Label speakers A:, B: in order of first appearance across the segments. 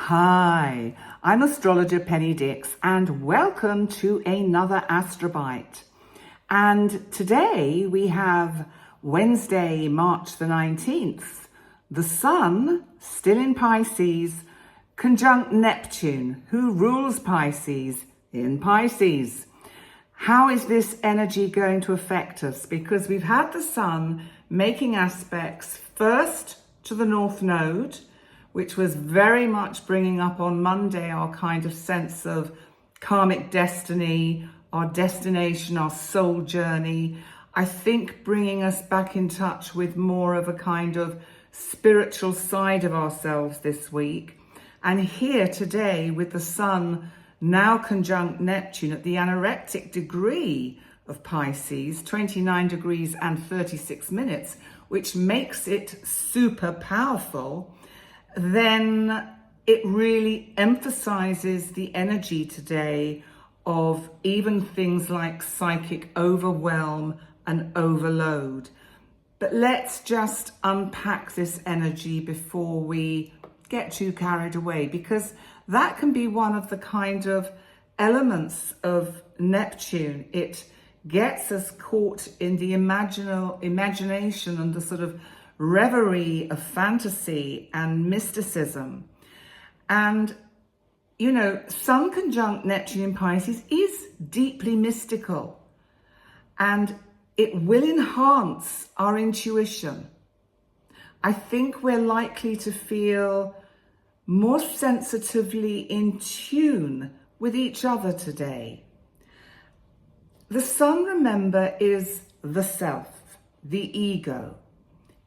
A: Hi, I'm astrologer Penny Dix and welcome to another Astrobite. And today we have Wednesday, March the 19th, the Sun, still in Pisces, conjunct Neptune, who rules Pisces, in Pisces. How is this energy going to affect us? Because we've had the Sun making aspects first to the North Node, which was very much bringing up on Monday our kind of sense of karmic destiny, our destination, our soul journey. I think bringing us back in touch with more of a kind of spiritual side of ourselves this week. And here today with the Sun now conjunct Neptune at the anorectic degree of Pisces, 29 degrees and 36 minutes, which makes it super powerful, then it really emphasizes the energy today of even things like psychic overwhelm and overload. But let's just unpack this energy before we get too carried away, because that can be one of the kind of elements of Neptune. It gets us caught in the imagination and the sort of reverie of fantasy and mysticism. And, you know, Sun conjunct Neptune in Pisces is deeply mystical, and it will enhance our intuition. I think we're likely to feel more sensitively in tune with each other today. The Sun, remember, is the self, the ego.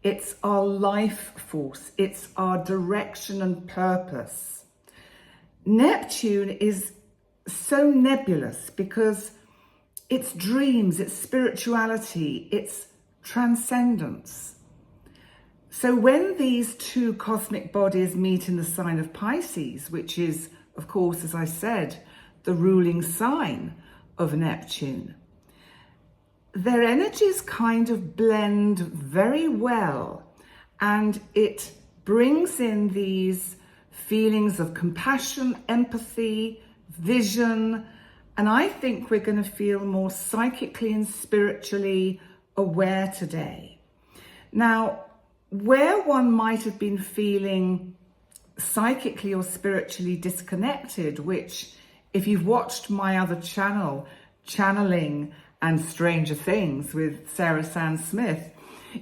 A: It's our life force. It's our direction and purpose. Neptune is so nebulous because it's dreams, it's spirituality, it's transcendence. So when these two cosmic bodies meet in the sign of Pisces, which is, of course, as I said, the ruling sign of Neptune, their energies kind of blend very well, and it brings in these feelings of compassion, empathy, vision, and I think we're going to feel more psychically and spiritually aware today. Now, where one might have been feeling psychically or spiritually disconnected, which if you've watched my other channel, Channeling and Stranger Things with Sarah Sands Smith,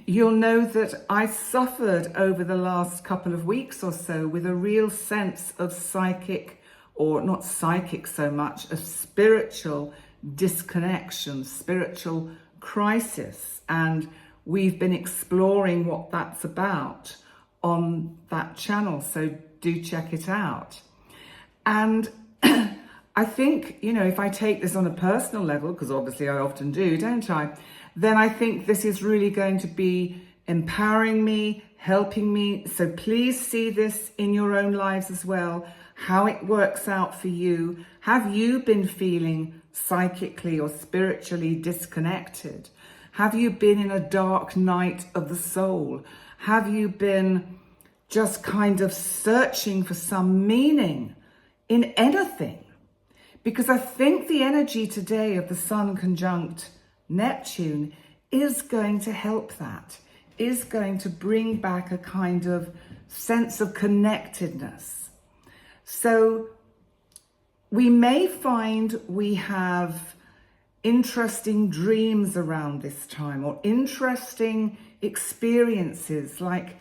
A: you'll know that I suffered over the last couple of weeks or so with a real sense of psychic, or not psychic so much, of spiritual disconnection, spiritual crisis. And we've been exploring what that's about on that channel, so do check it out. And I think, you know, if I take this on a personal level, because obviously I often do, don't I? Then I think this is really going to be empowering me, helping me. So please see this in your own lives as well, how it works out for you. Have you been feeling psychically or spiritually disconnected? Have you been in a dark night of the soul? Have you been just kind of searching for some meaning in anything? Because I think the energy today of the Sun conjunct Neptune is going to help that, is going to bring back a kind of sense of connectedness. So we may find we have interesting dreams around this time, or interesting experiences. Like,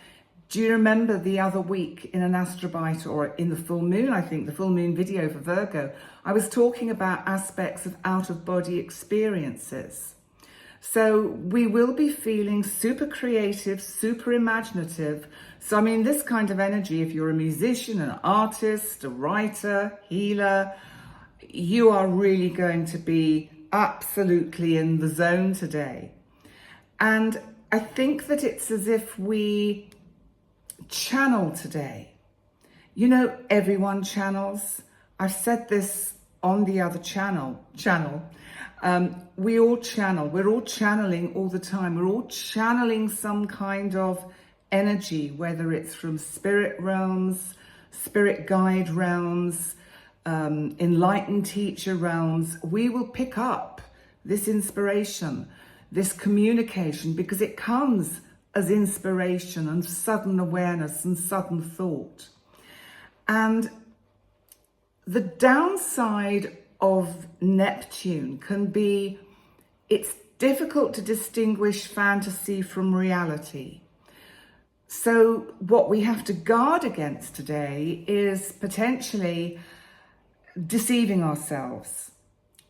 A: do you remember the other week in an Astrobite, or in the full moon, I think, the full moon video for Virgo, I was talking about aspects of out-of-body experiences. So we will be feeling super creative, super imaginative. So, I mean, this kind of energy, if you're a musician, an artist, a writer, healer, you are really going to be absolutely in the zone today. And I think that it's as if we channel today. You know, everyone channels. I've said this on the other channel. We all channel. We're all channeling all the time. We're all channeling some kind of energy, whether it's from spirit realms, spirit guide realms, enlightened teacher realms, we will pick up this inspiration, this communication, because it comes as inspiration and sudden awareness and sudden thought. And the downside of Neptune can be, it's difficult to distinguish fantasy from reality. So what we have to guard against today is potentially deceiving ourselves,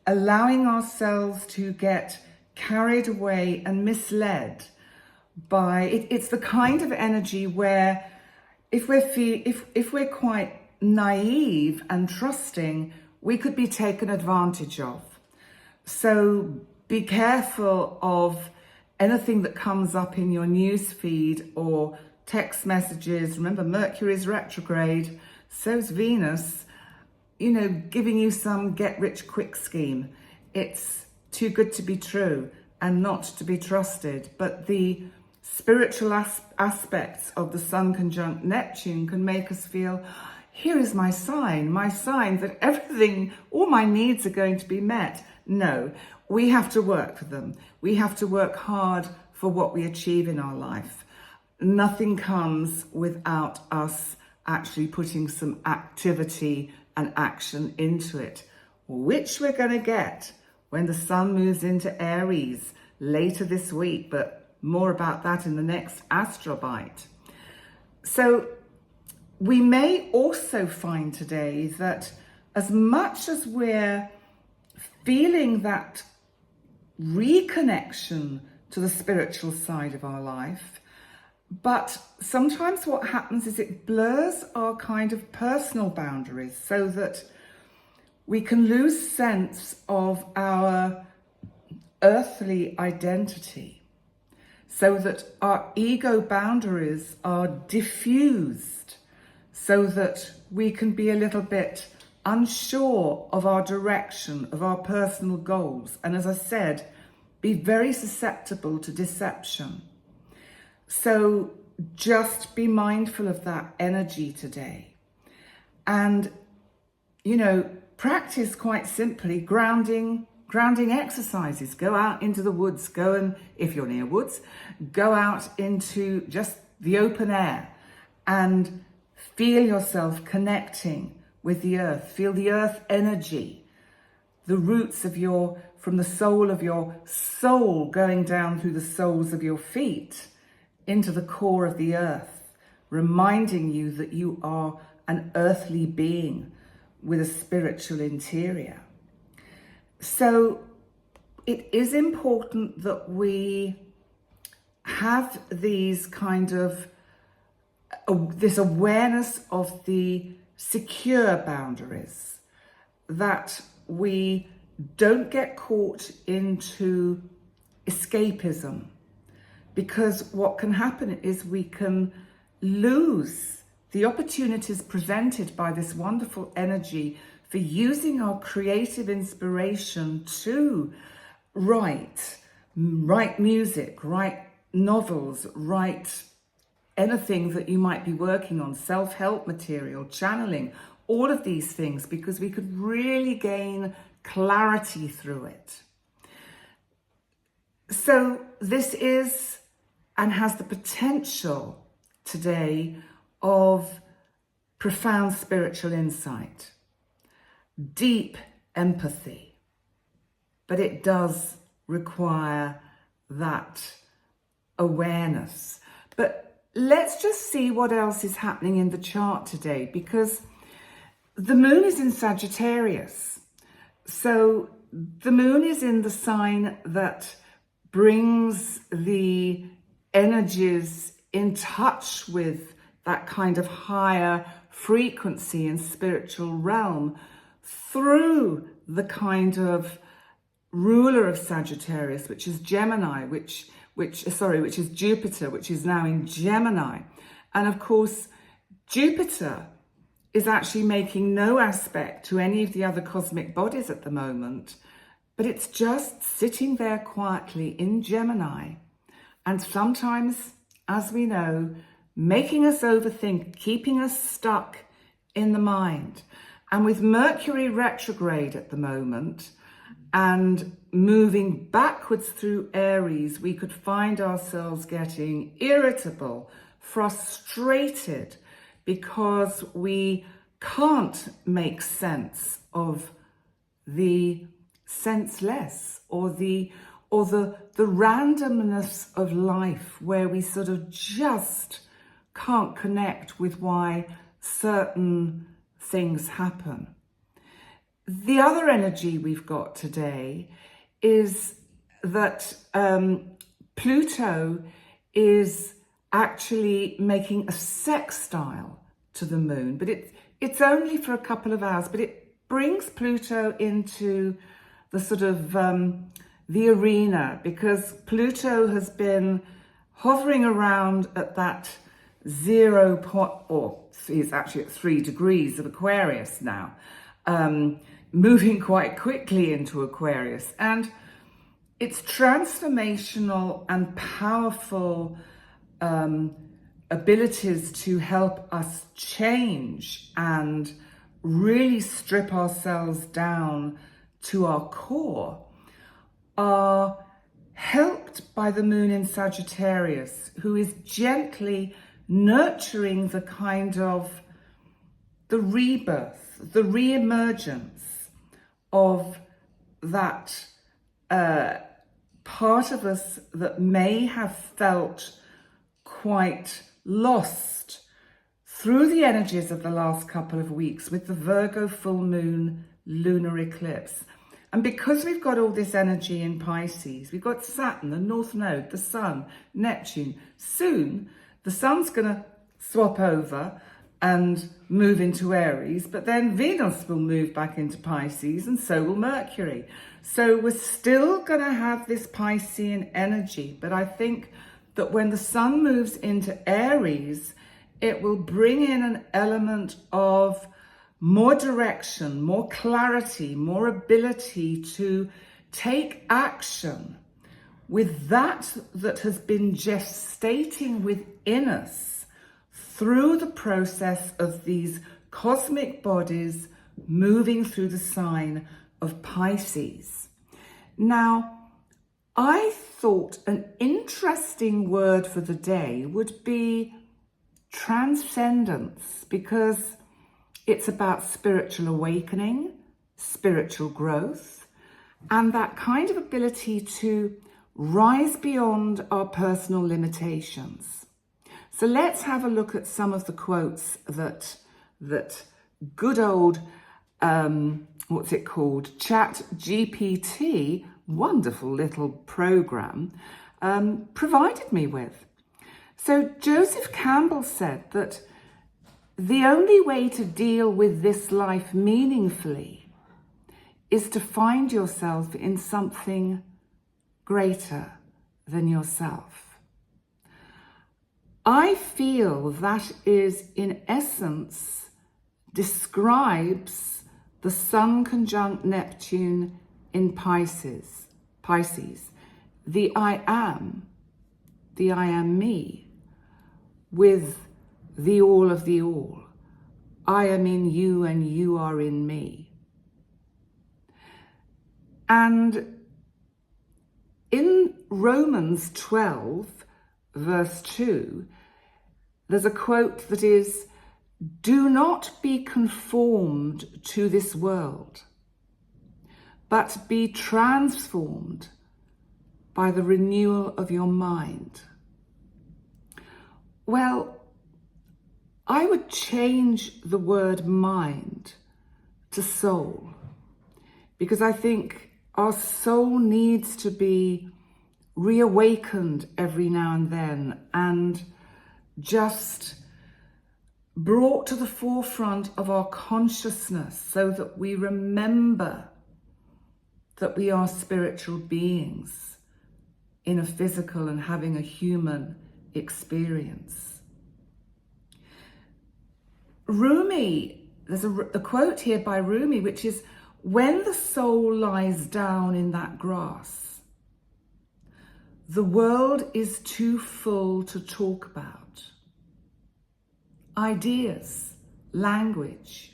A: allowing ourselves to get carried away and misled by it. It's the kind of energy where if we're quite naive and trusting, we could be taken advantage of. So be careful of anything that comes up in your news feed or text messages. Remember, Mercury is retrograde, so's Venus, you know, giving you some get-rich-quick scheme. It's too good to be true and not to be trusted. But the spiritual aspects of the Sun conjunct Neptune can make us feel, here is my sign that everything, all my needs are going to be met. No, we have to work for them. We have to work hard for what we achieve in our life. Nothing comes without us actually putting some activity and action into it, which we're going to get when the Sun moves into Aries later this week, but more about that in the next Astrobite. So we may also find today that as much as we're feeling that reconnection to the spiritual side of our life, but sometimes what happens is it blurs our kind of personal boundaries so that we can lose sense of our earthly identity, so that our ego boundaries are diffused, so that we can be a little bit unsure of our direction, of our personal goals, and as I said, be very susceptible to deception. So just be mindful of that energy today. And, you know, practice quite simply grounding exercises. Go out into the woods, if you're near woods, go out into just the open air and feel yourself connecting with the earth. Feel the earth energy, the roots of from the sole of your soul going down through the soles of your feet into the core of the earth, reminding you that you are an earthly being with a spiritual interior. So it is important that we have these kind of, this awareness of the secure boundaries, that we don't get caught into escapism. Because what can happen is we can lose the opportunities presented by this wonderful energy for using our creative inspiration to write music, write novels, write anything that you might be working on, self-help material, channeling, all of these things, because we could really gain clarity through it. So this is and has the potential today of profound spiritual insight, deep empathy, but it does require that awareness. But let's just see what else is happening in the chart today, because the moon is in Sagittarius. So the moon is in the sign that brings the energies in touch with that kind of higher frequency and spiritual realm through the kind of ruler of Sagittarius, which is Gemini, which is Jupiter, which is now in Gemini. And of course, Jupiter is actually making no aspect to any of the other cosmic bodies at the moment, but it's just sitting there quietly in Gemini. And sometimes, as we know, making us overthink, keeping us stuck in the mind. And with Mercury retrograde at the moment and moving backwards through Aries, we could find ourselves getting irritable, frustrated, because we can't make sense of the senseless or the randomness of life, where we sort of just can't connect with why certain things happen. The other energy we've got today is that Pluto is actually making a sextile to the moon, but it's only for a couple of hours, but it brings Pluto into the sort of the arena, because Pluto has been hovering around at that 0 point, or is actually at 3 degrees of Aquarius now, moving quite quickly into Aquarius. And it's transformational and powerful abilities to help us change and really strip ourselves down to our core are helped by the moon in Sagittarius, who is gently nurturing the kind of the rebirth, the re-emergence of that part of us that may have felt quite lost through the energies of the last couple of weeks with the Virgo full moon lunar eclipse. And because we've got all this energy in Pisces, we've got Saturn, the North Node, the Sun, Neptune. Soon, the Sun's going to swap over and move into Aries, but then Venus will move back into Pisces, and so will Mercury. So we're still going to have this Piscean energy, but I think that when the Sun moves into Aries, it will bring in an element of more direction, more clarity, more ability to take action with that has been gestating within us through the process of these cosmic bodies moving through the sign of Pisces. Now, I thought an interesting word for the day would be transcendence, because it's about spiritual awakening, spiritual growth, and that kind of ability to rise beyond our personal limitations. So let's have a look at some of the quotes that good old, what's it called, Chat GPT, wonderful little program, provided me with. So Joseph Campbell said that the only way to deal with this life meaningfully is to find yourself in something greater than yourself. I feel that is, in essence, describes the Sun conjunct Neptune in Pisces, the I am me, with the all of the all. I am in you and you are in me. And in Romans 12, verse 2, there's a quote that is, "Do not be conformed to this world, but be transformed by the renewal of your mind." Well, I would change the word mind to soul, because I think our soul needs to be reawakened every now and then and just brought to the forefront of our consciousness so that we remember that we are spiritual beings in a physical and having a human experience. Rumi, there's a quote here by Rumi, which is, "When the soul lies down in that grass, the world is too full to talk about. Ideas language.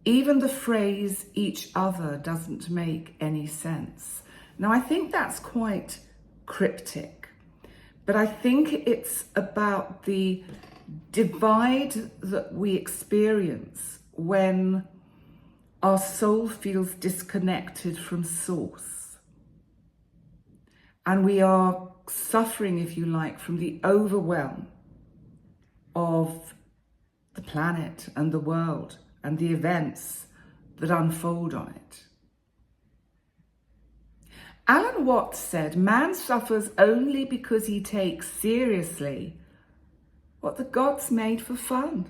A: Even the phrase each other doesn't make any sense. Now, I think that's quite cryptic, but I think it's about the divide that we experience when our soul feels disconnected from source. And we are suffering, if you like, from the overwhelm of the planet and the world and the events that unfold on it. Alan Watts said, man suffers only because he takes seriously what the gods made for fun.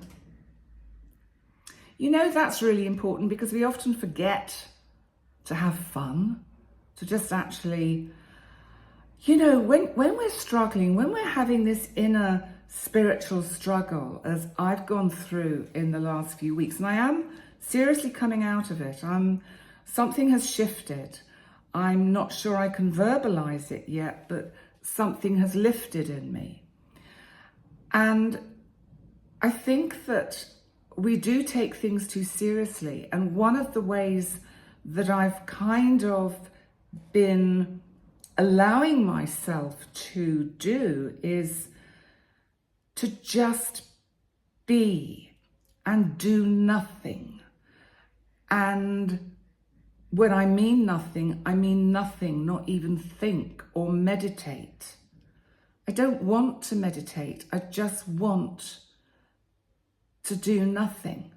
A: You know, that's really important because we often forget to have fun, to just actually, you know, when we're struggling, when we're having this inner spiritual struggle, as I've gone through in the last few weeks, and I am seriously coming out of it. Something has shifted. I'm not sure I can verbalize it yet, but something has lifted in me. And I think that we do take things too seriously. And one of the ways that I've kind of been allowing myself to do is to just be and do nothing. And when I mean nothing, not even think or meditate. I don't want to meditate. I just want to do nothing,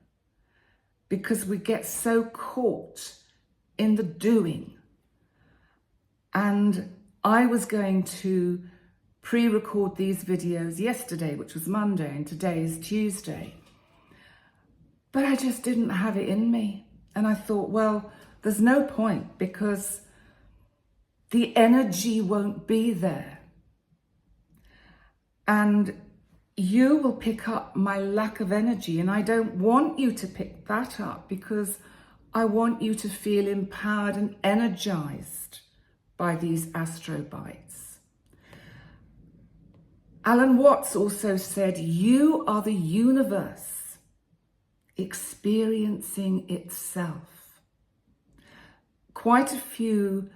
A: because we get so caught in the doing. And I was going to pre-record these videos yesterday, which was Monday, and today is Tuesday. But I just didn't have it in me. And I thought, well, there's no point, because the energy won't be there. And you will pick up my lack of energy, and I don't want you to pick that up, because I want you to feel empowered and energized by these astrobites. Alan Watts also said, you are the universe experiencing itself. Quite a few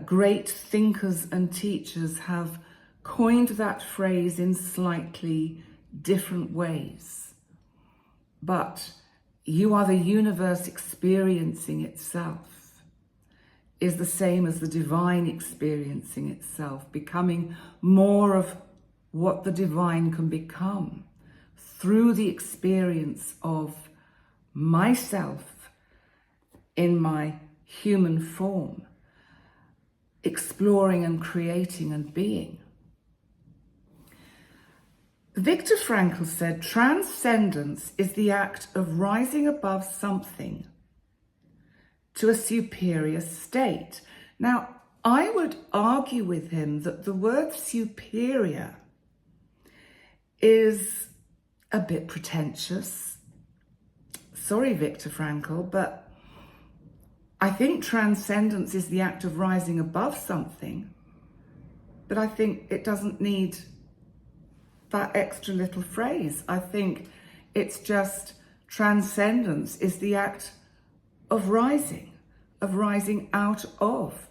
A: great thinkers and teachers have coined that phrase in slightly different ways. But you are the universe experiencing itself is the same as the divine experiencing itself, becoming more of what the divine can become through the experience of myself in my human form, exploring and creating and being. Viktor Frankl said, transcendence is the act of rising above something to a superior state. Now, I would argue with him that the word superior is a bit pretentious. Sorry, Viktor Frankl, but I think transcendence is the act of rising above something, but I think it doesn't need that extra little phrase. I think it's just transcendence is the act of rising out of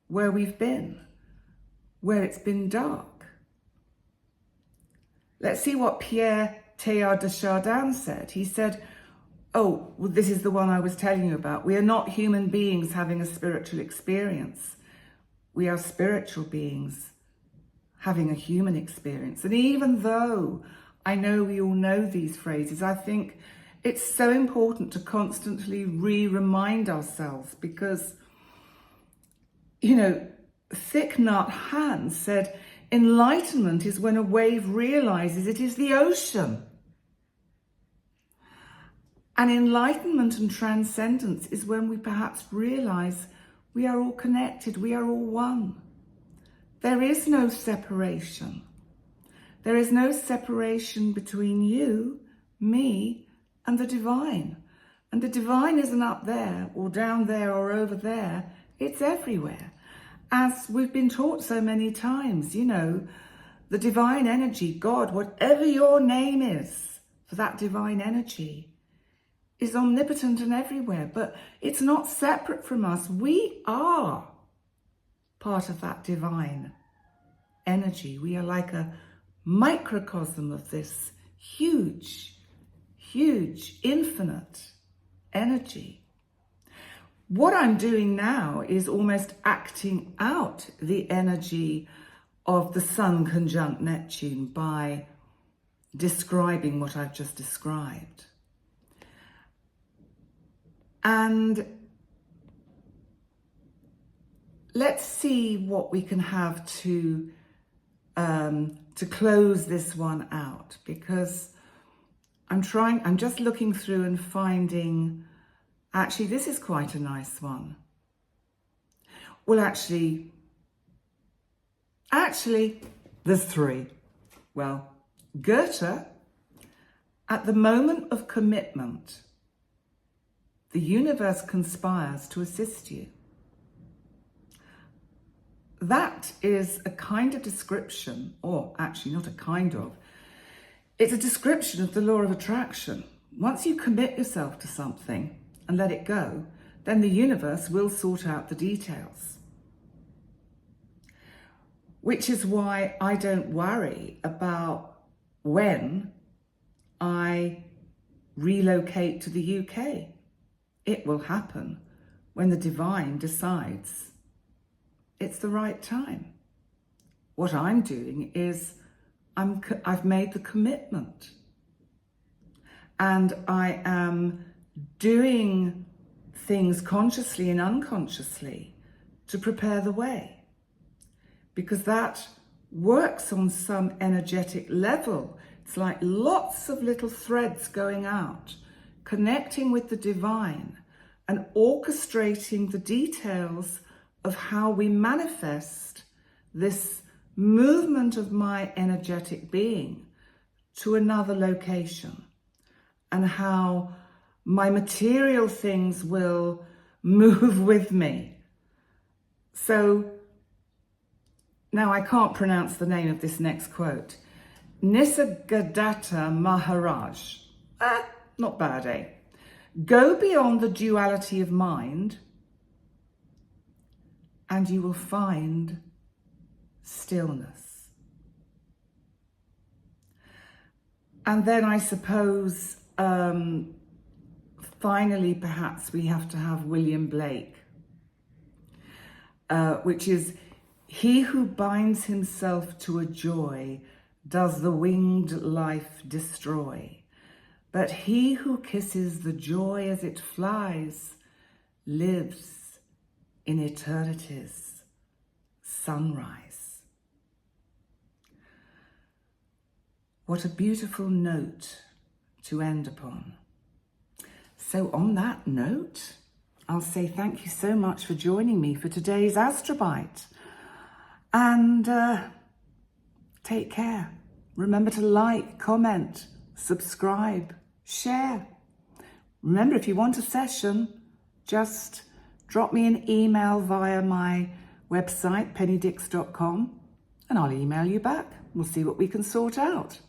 A: where we've been, where it's been dark. Let's see what Pierre Teilhard de Chardin said. He said, oh, well, this is the one I was telling you about. We are not human beings having a spiritual experience. We are spiritual beings having a human experience. And even though I know we all know these phrases, I think it's so important to constantly remind ourselves, because, you know, Thich Nhat Hanh said, enlightenment is when a wave realizes it is the ocean. And enlightenment and transcendence is when we perhaps realize we are all connected, we are all one. There is no separation. There is no separation between you, me, and the divine. And the divine isn't up there or down there or over there. It's everywhere. As we've been taught so many times, you know, the divine energy, God, whatever your name is, for that divine energy is omnipotent and everywhere, but it's not separate from us. We are part of that divine energy. We are like a microcosm of this huge, huge, infinite energy. What I'm doing now is almost acting out the energy of the Sun conjunct Neptune by describing what I've just described. And let's see what we can have to close this one out, because I'm just looking through and finding, actually, this is quite a nice one. Well, actually, there's three. Well, Goethe, at the moment of commitment, the universe conspires to assist you. That is a kind of description, or actually not a kind of, it's a description of the law of attraction. Once you commit yourself to something and let it go, then the universe will sort out the details. Which is why I don't worry about when I relocate to the UK. It will happen when the divine decides it's the right time. What I'm doing is I've made the commitment, and I am doing things consciously and unconsciously to prepare the way, because that works on some energetic level. It's like lots of little threads going out, connecting with the divine and orchestrating the details of how we manifest this movement of my energetic being to another location, and how my material things will move with me. So now I can't pronounce the name of this next quote. Nisargadatta Maharaj. Not bad, eh? Go beyond the duality of mind and you will find stillness. And then I suppose, finally, perhaps we have to have William Blake, which is, he who binds himself to a joy does the winged life destroy. But he who kisses the joy as it flies lives in eternity's sunrise. What a beautiful note to end upon. So on that note, I'll say thank you so much for joining me for today's Astrobite. And take care. Remember to like, comment, subscribe, share. Remember, if you want a session, just drop me an email via my website, pennydix.com, and I'll email you back. We'll see what we can sort out.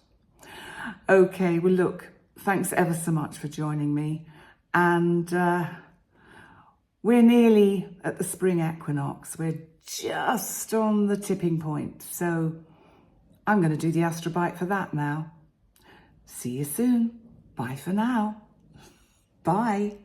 A: Okay, well, look, thanks ever so much for joining me. And we're nearly at the spring equinox. We're just on the tipping point. So I'm going to do the Astrobite for that now. See you soon. Bye for now. Bye.